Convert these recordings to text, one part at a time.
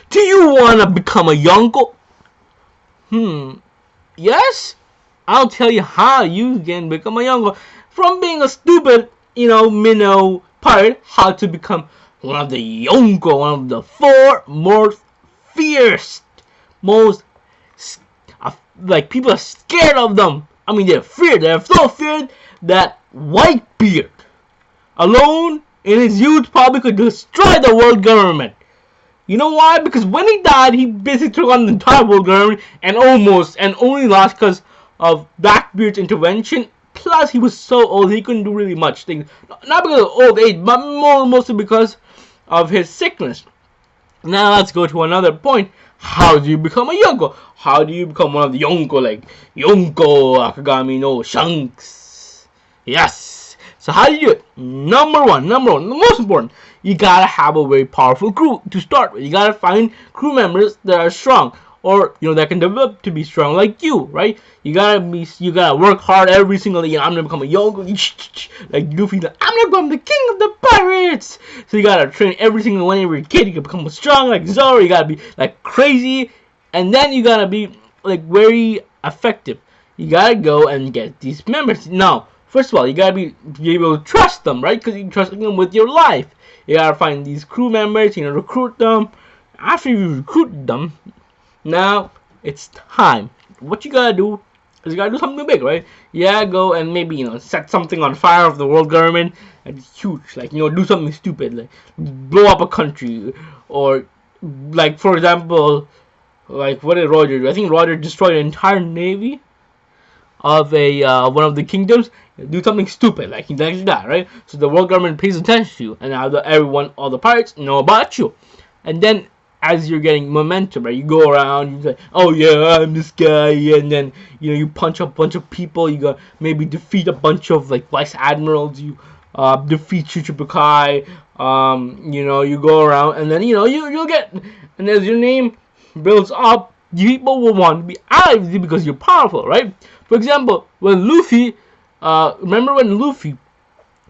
Do you wanna become a Yonko? Yes? I'll tell you how you can become a Yonko. From being a stupid, minnow pirate, how to become one of the Yonko, one of the 4 most fierce, most, people are scared of them. I mean, they're feared. They're so feared that Whitebeard alone in his youth probably could destroy the world government. You know why? Because when he died, he basically took on the entire world government and only lost because of Blackbeard's intervention. Plus, he was so old, he couldn't do really much things. Not because of old age, but mostly because of his sickness. Now, let's go to another point. How do you become a Yonko? How do you become one of the Yonko, like Yonko, Akagami no Shanks? Yes. So how do you do it? Number one, the most important, you gotta have a very powerful crew to start with. You gotta find crew members that are strong, or that can develop to be strong like you, right? You gotta work hard every single day. I'm gonna become a Yonko, like Luffy. I'm gonna become the king of the pirates. So you gotta train every single one. Every kid, you can become strong like Zoro. You gotta be like crazy, and then you gotta be like very effective. You gotta go and get these members. Now, first of all, you gotta be able to trust them, right? Because you trust them with your life. You gotta find these crew members. Recruit them. After you recruit them, now it's time. What you gotta do is you gotta do something big, right? Yeah, go and maybe set something on fire of the world government. And it's huge, like do something stupid, like blow up a country, or like for example, like what did Roger do? I think Roger destroyed an entire navy of one of the kingdoms. Do something stupid like that, right? So the world government pays attention to you, and now all the pirates know about you, and then as you're getting momentum, right, you go around, you say, oh yeah, I'm this guy, and then you punch a bunch of people. You go maybe defeat a bunch of like vice admirals. You defeat Chichibukai. You go around, and then you'll get, and as your name builds up, people will want to be allied with you because you're powerful, right? For example, when Luffy, remember when Luffy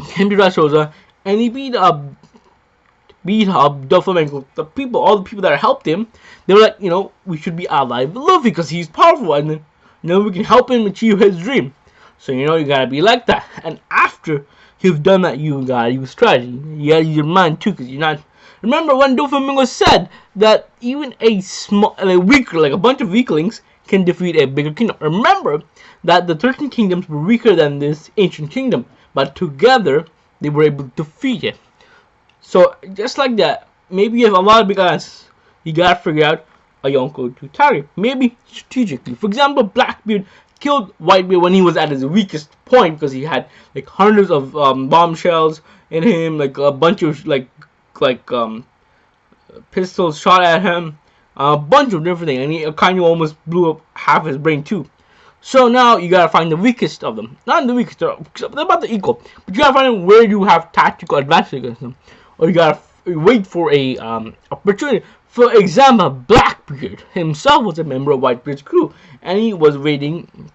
came to Dressrosa and he beat up Doflamingo, all the people that helped him, they were like, we should be allied with Luffy because he's powerful, and then we can help him achieve his dream. So you gotta be like that. And after you've done that, you gotta use strategy. You gotta use your mind too, because you're not. Remember when Doflamingo said that even a small, like a bunch of weaklings can defeat a bigger kingdom. Remember that the 13 kingdoms were weaker than this ancient kingdom, but together they were able to defeat it. So just like that, maybe you have a lot of big guys, you gotta figure out a Yonko to target. Maybe strategically. For example, Blackbeard killed Whitebeard when he was at his weakest point because he had like hundreds of bombshells in him, like a bunch of pistols shot at him, a bunch of different things, and he kind of almost blew up half his brain too. So now you gotta find the weakest of them. Not the weakest, they're about the equal, but you gotta find where you have tactical advantage against them, or you gotta wait for a opportunity. For example, Blackbeard himself was a member of Whitebeard's crew, and he was waiting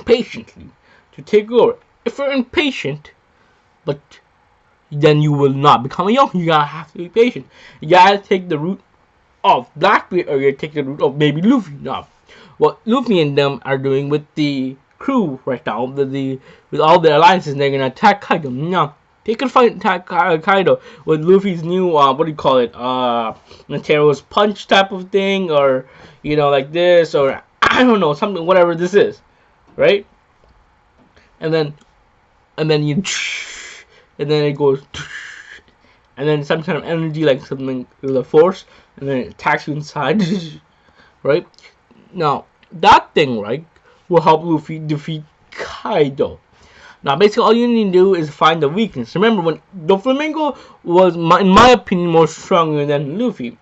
patiently to take over. If you're impatient, but then you will not become a Yonko. You gotta have to be patient. You gotta take the route of Blackbeard, or you gotta take the route of maybe Luffy. Now, what Luffy and them are doing with the crew right now, with all their alliances, they're gonna attack Kaido. Now, they can attack Kaido with Luffy's new, what do you call it, Netero's punch type of thing, or, like this, or, I don't know, something, whatever this is, right? And then it goes, and then some kind of energy, like something with a force, and then it attacks you inside, right? Now, that thing, right, will help Luffy defeat Kaido. Now, basically, all you need to do is find the weakness. Remember, when Doflamingo was, in my opinion, more stronger than Luffy.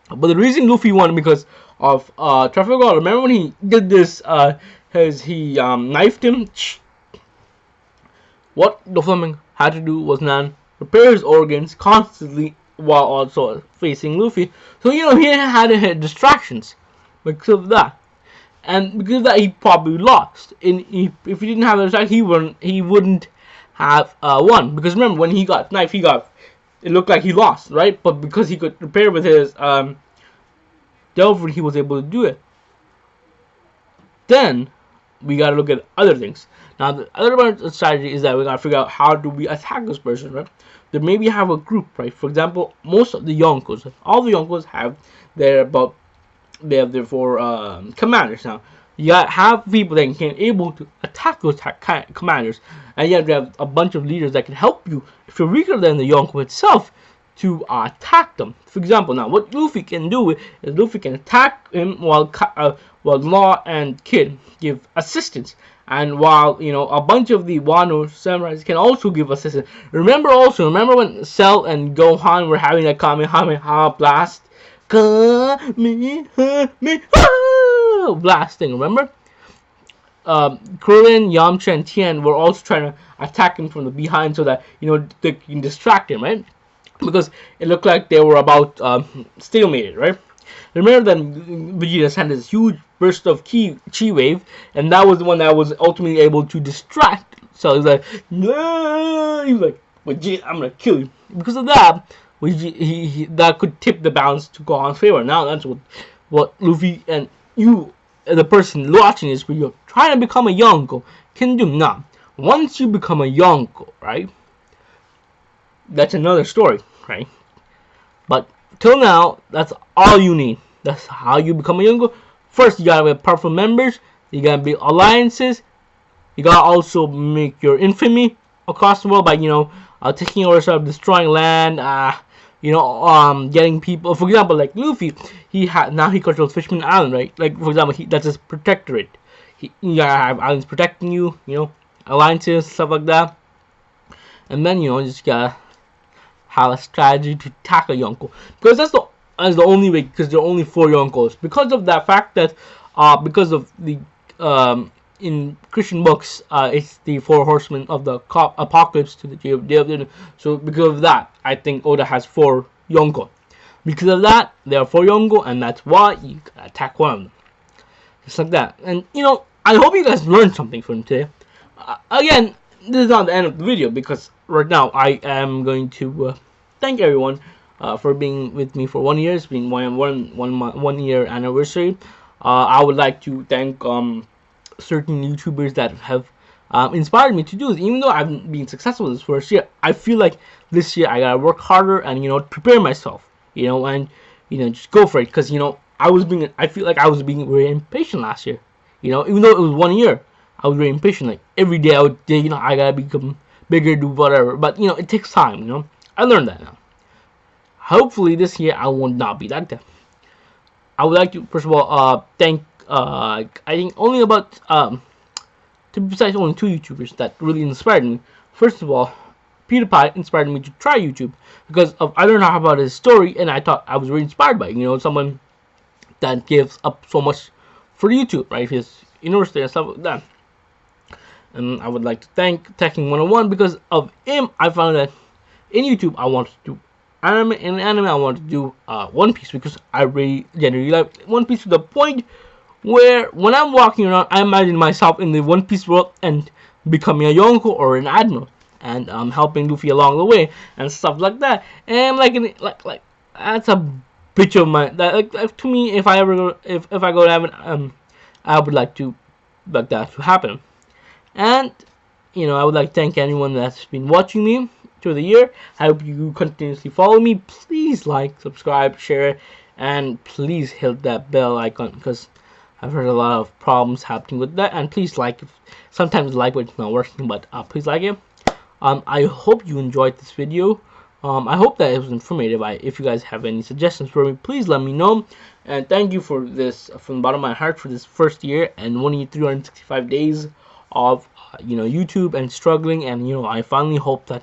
But the reason Luffy won because of Trafalgar. Remember when he did this, he knifed him? What Doflamingo had to do was repair his organs constantly while also facing Luffy. So, he had to hit distractions because of that. And because of that, he probably lost. And if he didn't have the attack, he wouldn't have won. Because remember, when he got knifed, it looked like he lost, right? But because he could repair with his therefore he was able to do it. Then we gotta look at other things. Now the other strategy is that we gotta figure out how do we attack this person, right? Then maybe have a group, right? For example, most of the Yonkos, all the Yonkos have their four commanders. Now you gotta have people that can able to attack those commanders, and you have to have a bunch of leaders that can help you if you're weaker than the Yonko itself to attack them. For example, now what Luffy can do is Luffy can attack him while Law and Kid give assistance, and while a bunch of the Wano samurais can also give assistance. Remember when Cell and Gohan were having that Kamehameha blast, Kamehameha blasting. Remember? Krillin, Yamcha, and Tien were also trying to attack him from the behind so that they can distract him, right? Because it looked like they were about stalemated, right? Remember that Vegeta sent this huge burst of chi wave, and that was the one that was ultimately able to distract. So he was like, no! He was like, Vegeta, I'm gonna kill you. Because of that, that could tip the balance to Gohan's favor. Now that's what Luffy and you, the person watching this video, trying to become a Yonko, can do. Now, once you become a Yonko, right? That's another story, right? But till now, that's all you need. That's how you become a Yonko. First, you gotta be powerful members. You gotta be alliances. You gotta also make your infamy across the world by taking over stuff, destroying land. Getting people. For example, like Luffy, now he controls Fishman Island, right? Like for example, that's his protectorate. You gotta have islands protecting you. Alliances, stuff like that. And then just gotta have a strategy to tackle Yonko, because that's the only way, because there are only 4 Yonkos, because of that fact that because of the in Christian books it's the 4 horsemen of the apocalypse to the day of the. So because of that, I think Oda has 4 Yonko. Because of that, there are 4 Yonko, and that's why you gotta attack one of them, just like that. And I hope you guys learned something from today. Again, this is not the end of the video, because right now I am going to thank everyone for being with me for 1 year. It's been one year anniversary. I would like to thank certain YouTubers that have inspired me to do this. Even though I've been successful this first year, I feel like this year I gotta work harder and prepare myself. And just go for it, because I feel like I was being very impatient last year. Even though it was 1 year, I was very impatient. Like every day I would say, I gotta become bigger, do whatever. But it takes time. I learned that now. Hopefully this year I will not be like that. I would like to first of all thank I think only about to be precise, only 2 YouTubers that really inspired me. First of all, PewDiePie inspired me to try YouTube because I learned how about his story, and I thought I was really inspired by it. Someone that gives up so much for YouTube, right? His university and stuff like that. And I would like to thank Teching 101 because of him. I found that in YouTube I wanted to do anime. In anime I wanted to do One Piece, because I really generally like One Piece to the point where when I'm walking around, I imagine myself in the One Piece world and becoming a Yonko or an admiral, and helping Luffy along the way and stuff like that. And like that's a bitch of my like to me. If I go to heaven, I would like that to happen. And I would like to thank anyone that's been watching me through the year. I hope you continuously follow me. Please like, subscribe, share, and please hit that bell icon, because I've heard a lot of problems happening with that. And please like it. Sometimes like when it's not working, but please like it. I hope you enjoyed this video. I hope that it was informative. If you guys have any suggestions for me, please let me know. And thank you for this from the bottom of my heart for this first year and 1 year 365 days of YouTube and struggling. And I finally hope that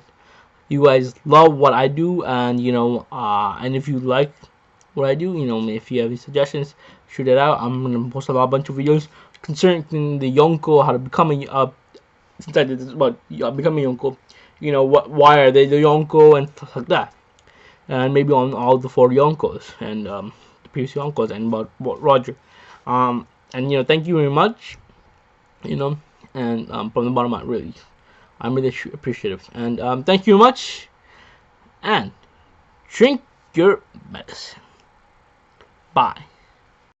you guys love what I do, and and if you like what I do, if you have any suggestions, shoot it out. I'm gonna post a bunch of videos concerning the Yonko, how to become since I did this about becoming Yonko, why are they the Yonko and stuff like that, and maybe on all the 4 Yonkos and the previous Yonkos and about Roger. And thank you very much. And from the bottom, I'm really appreciative. And thank you very much. And drink your medicine. Bye.